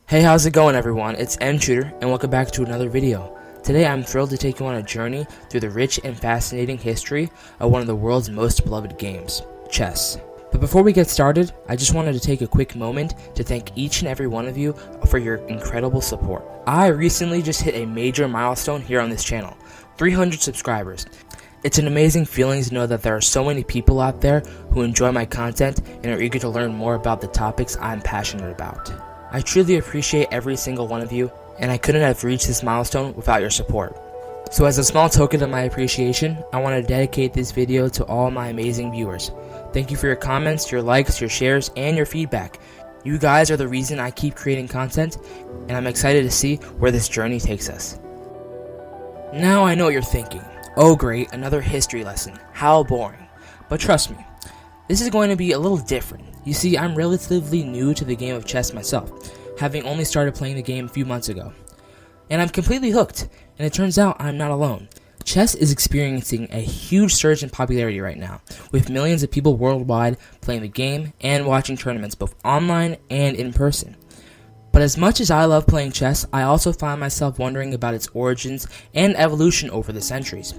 Hey, how's it going everyone? It's Tutor, and welcome back to another video. Today I'm thrilled to take you on a journey through the rich and fascinating history of one of the world's most beloved games, chess. But before we get started, I just wanted to take a quick moment to thank each and every one of you for your incredible support. I recently just hit a major milestone here on this channel, 300 subscribers. It's an amazing feeling to know that there are so many people out there who enjoy my content and are eager to learn more about the topics I'm passionate about. I truly appreciate every single one of you, and I couldn't have reached this milestone without your support. So as a small token of my appreciation, I want to dedicate this video to all my amazing viewers. Thank you for your comments, your likes, your shares, and your feedback. You guys are the reason I keep creating content, and I'm excited to see where this journey takes us. Now I know what you're thinking. Oh great, another history lesson. How boring. But trust me, this is going to be a little different. You see, I'm relatively new to the game of chess myself, having only started playing the game a few months ago. And I'm completely hooked, and it turns out I'm not alone. Chess is experiencing a huge surge in popularity right now, with millions of people worldwide playing the game and watching tournaments both online and in person. But as much as I love playing chess, I also find myself wondering about its origins and evolution over the centuries.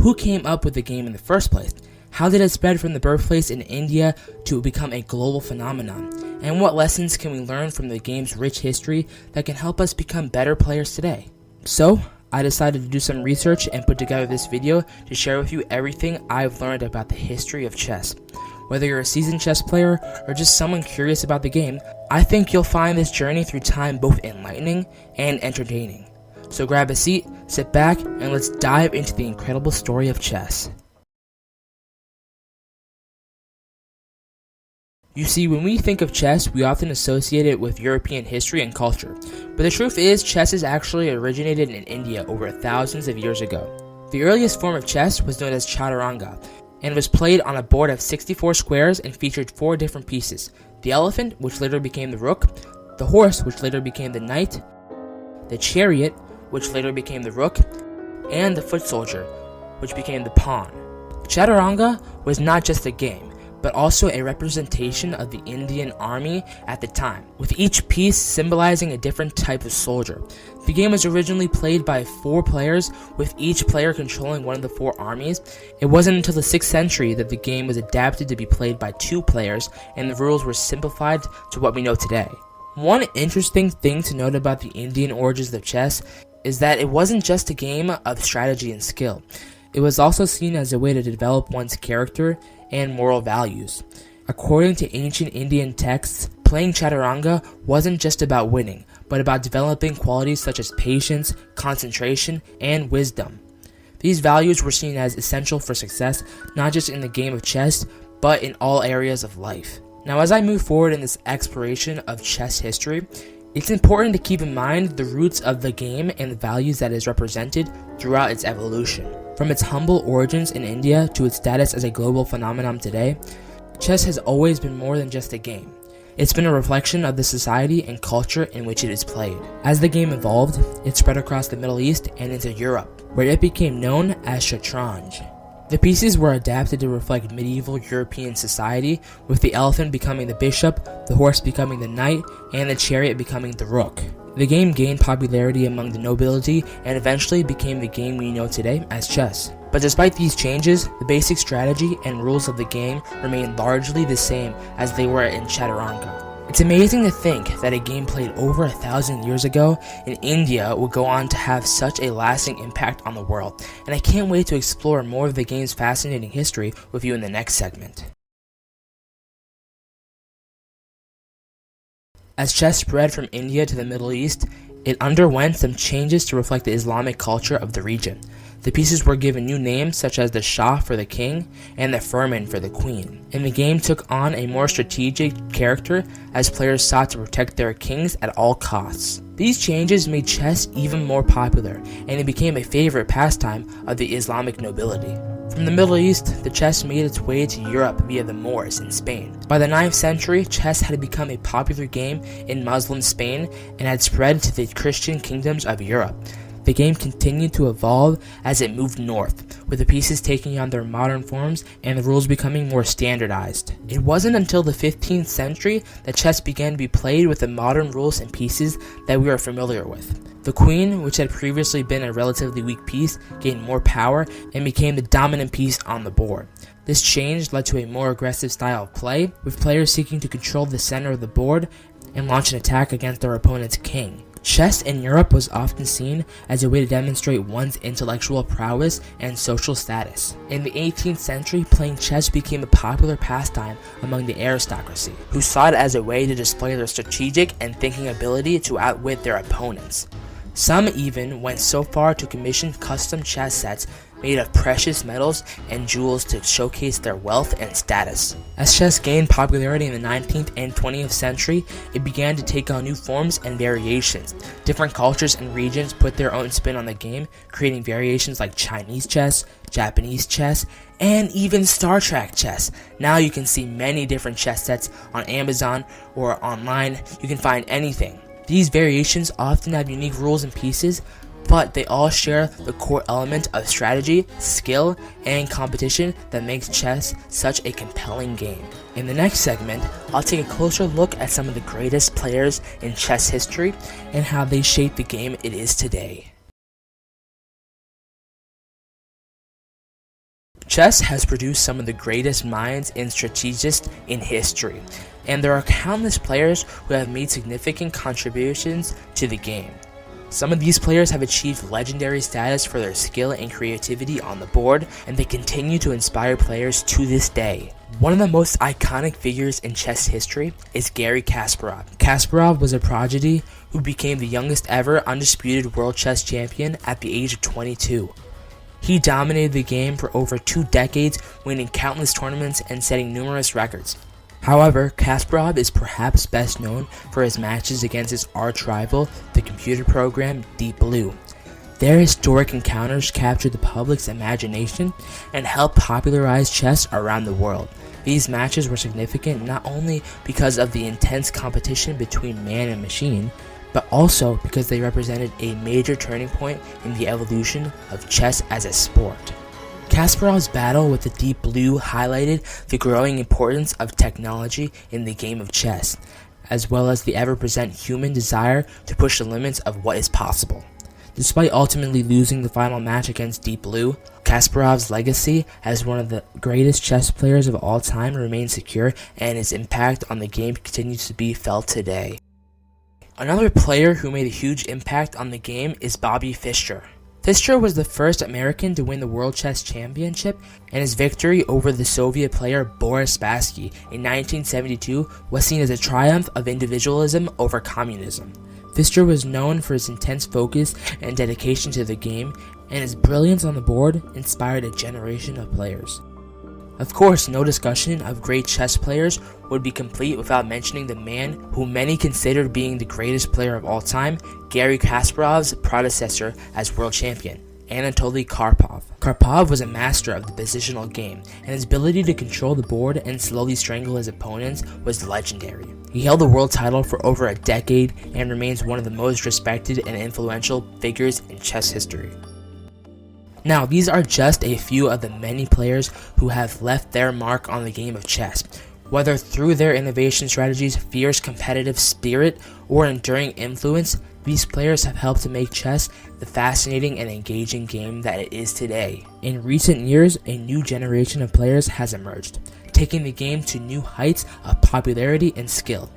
Who came up with the game in the first place? How did it spread from the birthplace in India to become a global phenomenon? And what lessons can we learn from the game's rich history that can help us become better players today? So, I decided to do some research and put together this video to share with you everything I've learned about the history of chess. Whether you're a seasoned chess player or just someone curious about the game, I think you'll find this journey through time both enlightening and entertaining. So grab a seat, sit back, and let's dive into the incredible story of chess. You see, when we think of chess, we often associate it with European history and culture. But the truth is, chess is actually originated in India over thousands of years ago. The earliest form of chess was known as chaturanga, and was played on a board of 64 squares and featured 4 different pieces: the elephant, which later became the rook, the horse, which later became the knight, the chariot, which later became the rook, and the foot soldier, which became the pawn. Chaturanga was not just a game, but also a representation of the Indian army at the time, with each piece symbolizing a different type of soldier. The game was originally played by 4 players, with each player controlling one of the 4 armies. It wasn't until the 6th century that the game was adapted to be played by 2 players, and the rules were simplified to what we know today. One interesting thing to note about the Indian origins of chess is that it wasn't just a game of strategy and skill. It was also seen as a way to develop one's character and moral values. According to ancient Indian texts, playing chaturanga wasn't just about winning, but about developing qualities such as patience, concentration, and wisdom. These values were seen as essential for success, not just in the game of chess, but in all areas of life. Now, as I move forward in this exploration of chess history, it's important to keep in mind the roots of the game and the values that is represented throughout its evolution. From its humble origins in India to its status as a global phenomenon today, chess has always been more than just a game. It's been a reflection of the society and culture in which it is played. As the game evolved, it spread across the Middle East and into Europe, where it became known as shatranj. The pieces were adapted to reflect medieval European society, with the elephant becoming the bishop, the horse becoming the knight, and the chariot becoming the rook. The game gained popularity among the nobility and eventually became the game we know today as chess. But despite these changes, the basic strategy and rules of the game remain largely the same as they were in chaturanga. It's amazing to think that a game played over 1,000 years ago in India would go on to have such a lasting impact on the world, and I can't wait to explore more of the game's fascinating history with you in the next segment. As chess spread from India to the Middle East, it underwent some changes to reflect the Islamic culture of the region. The pieces were given new names such as the Shah for the king and the Firman for the queen, and the game took on a more strategic character as players sought to protect their kings at all costs. These changes made chess even more popular, and it became a favorite pastime of the Islamic nobility. From the Middle East, the chess made its way to Europe via the Moors in Spain. By the 9th century, chess had become a popular game in Muslim Spain and had spread to the Christian kingdoms of Europe. The game continued to evolve as it moved north, with the pieces taking on their modern forms and the rules becoming more standardized. It wasn't until the 15th century that chess began to be played with the modern rules and pieces that we are familiar with. The queen, which had previously been a relatively weak piece, gained more power and became the dominant piece on the board. This change led to a more aggressive style of play, with players seeking to control the center of the board and launch an attack against their opponent's king. Chess in Europe was often seen as a way to demonstrate one's intellectual prowess and social status. In the 18th century, playing chess became a popular pastime among the aristocracy, who saw it as a way to display their strategic and thinking ability to outwit their opponents. Some even went so far to commission custom chess sets made of precious metals and jewels to showcase their wealth and status. As chess gained popularity in the 19th and 20th century, it began to take on new forms and variations. Different cultures and regions put their own spin on the game, creating variations like Chinese chess, Japanese chess, and even Star Trek chess. Now you can see many different chess sets on Amazon or online. You can find anything. These variations often have unique rules and pieces, but they all share the core element of strategy, skill, and competition that makes chess such a compelling game. In the next segment, I'll take a closer look at some of the greatest players in chess history and how they shaped the game it is today. Chess has produced some of the greatest minds and strategists in history, and there are countless players who have made significant contributions to the game. Some of these players have achieved legendary status for their skill and creativity on the board, and they continue to inspire players to this day. One of the most iconic figures in chess history is Garry Kasparov. Kasparov was a prodigy who became the youngest ever undisputed world chess champion at the age of 22. He dominated the game for over 2 decades, winning countless tournaments and setting numerous records. However, Kasparov is perhaps best known for his matches against his arch-rival, the computer program Deep Blue. Their historic encounters captured the public's imagination and helped popularize chess around the world. These matches were significant not only because of the intense competition between man and machine, but also because they represented a major turning point in the evolution of chess as a sport. Kasparov's battle with the Deep Blue highlighted the growing importance of technology in the game of chess, as well as the ever-present human desire to push the limits of what is possible. Despite ultimately losing the final match against Deep Blue, Kasparov's legacy as one of the greatest chess players of all time remains secure, and his impact on the game continues to be felt today. Another player who made a huge impact on the game is Bobby Fischer. Fischer was the first American to win the World Chess Championship, and his victory over the Soviet player Boris Spassky in 1972 was seen as a triumph of individualism over communism. Fischer was known for his intense focus and dedication to the game, and his brilliance on the board inspired a generation of players. Of course, no discussion of great chess players would be complete without mentioning the man who many considered being the greatest player of all time, Garry Kasparov's predecessor as world champion, Anatoly Karpov. Karpov was a master of the positional game, and his ability to control the board and slowly strangle his opponents was legendary. He held the world title for over a decade and remains one of the most respected and influential figures in chess history. Now, these are just a few of the many players who have left their mark on the game of chess. Whether through their innovation strategies, fierce competitive spirit, or enduring influence, these players have helped to make chess the fascinating and engaging game that it is today. In recent years, a new generation of players has emerged, taking the game to new heights of popularity and skill.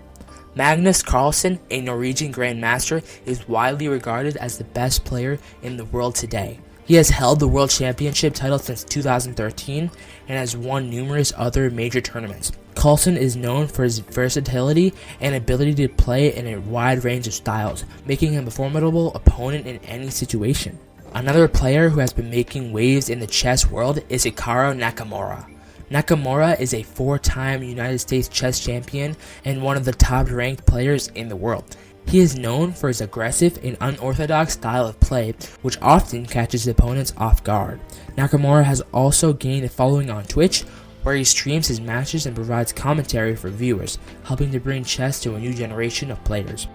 Magnus Carlsen, a Norwegian grandmaster, is widely regarded as the best player in the world today. He has held the World Championship title since 2013 and has won numerous other major tournaments. Carlsen is known for his versatility and ability to play in a wide range of styles, making him a formidable opponent in any situation. Another player who has been making waves in the chess world is Hikaru Nakamura. Nakamura is a 4-time United States chess champion and one of the top-ranked players in the world. He is known for his aggressive and unorthodox style of play, which often catches opponents off guard. Nakamura has also gained a following on Twitch, where he streams his matches and provides commentary for viewers, helping to bring chess to a new generation of players.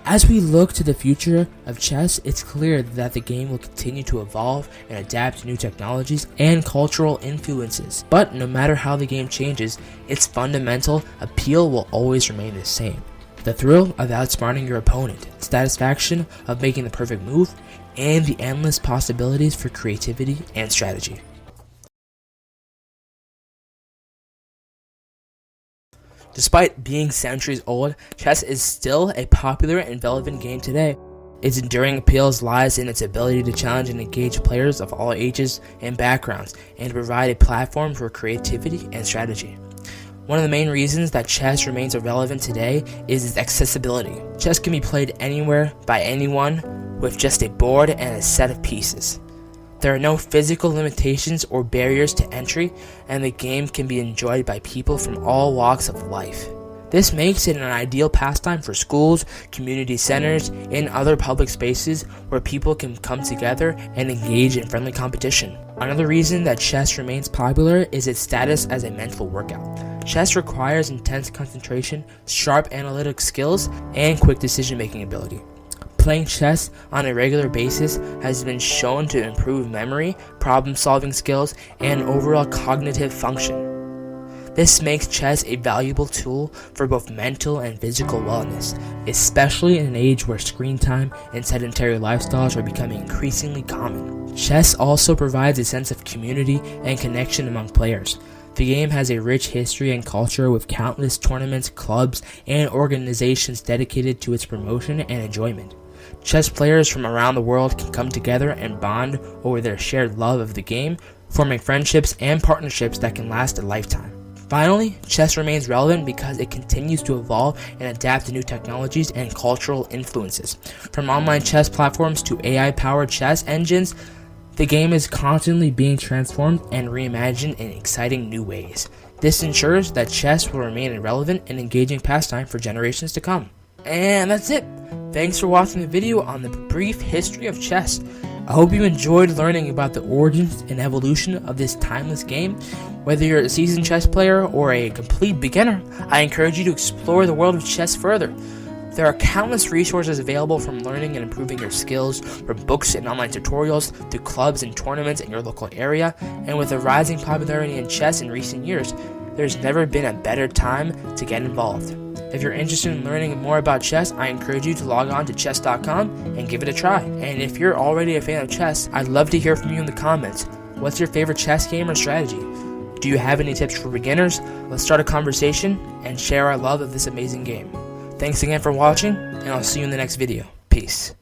As we look to the future of chess, it's clear that the game will continue to evolve and adapt to new technologies and cultural influences. But no matter how the game changes, its fundamental appeal will always remain the same. The thrill of outsmarting your opponent, satisfaction of making the perfect move, and the endless possibilities for creativity and strategy. Despite being centuries old, chess is still a popular and relevant game today. Its enduring appeal lies in its ability to challenge and engage players of all ages and backgrounds, and to provide a platform for creativity and strategy. One of the main reasons that chess remains relevant today is its accessibility. Chess can be played anywhere by anyone with just a board and a set of pieces. There are no physical limitations or barriers to entry, and the game can be enjoyed by people from all walks of life. This makes it an ideal pastime for schools, community centers, and other public spaces where people can come together and engage in friendly competition. Another reason that chess remains popular is its status as a mental workout. Chess requires intense concentration, sharp analytic skills, and quick decision-making ability. Playing chess on a regular basis has been shown to improve memory, problem-solving skills, and overall cognitive function. This makes chess a valuable tool for both mental and physical wellness, especially in an age where screen time and sedentary lifestyles are becoming increasingly common. Chess also provides a sense of community and connection among players. The game has a rich history and culture with countless tournaments, clubs, and organizations dedicated to its promotion and enjoyment. Chess players from around the world can come together and bond over their shared love of the game, forming friendships and partnerships that can last a lifetime. Finally, chess remains relevant because it continues to evolve and adapt to new technologies and cultural influences. From online chess platforms to AI-powered chess engines, the game is constantly being transformed and reimagined in exciting new ways. This ensures that chess will remain a relevant and engaging pastime for generations to come. And that's it. Thanks for watching the video on the brief history of chess. I hope you enjoyed learning about the origins and evolution of this timeless game. Whether you're a seasoned chess player or a complete beginner, I encourage you to explore the world of chess further. There are countless resources available from learning and improving your skills, from books and online tutorials to clubs and tournaments in your local area. And with the rising popularity in chess in recent years, there's never been a better time to get involved. If you're interested in learning more about chess, I encourage you to log on to chess.com and give it a try. And if you're already a fan of chess, I'd love to hear from you in the comments. What's your favorite chess game or strategy? Do you have any tips for beginners? Let's start a conversation and share our love of this amazing game. Thanks again for watching, and I'll see you in the next video. Peace.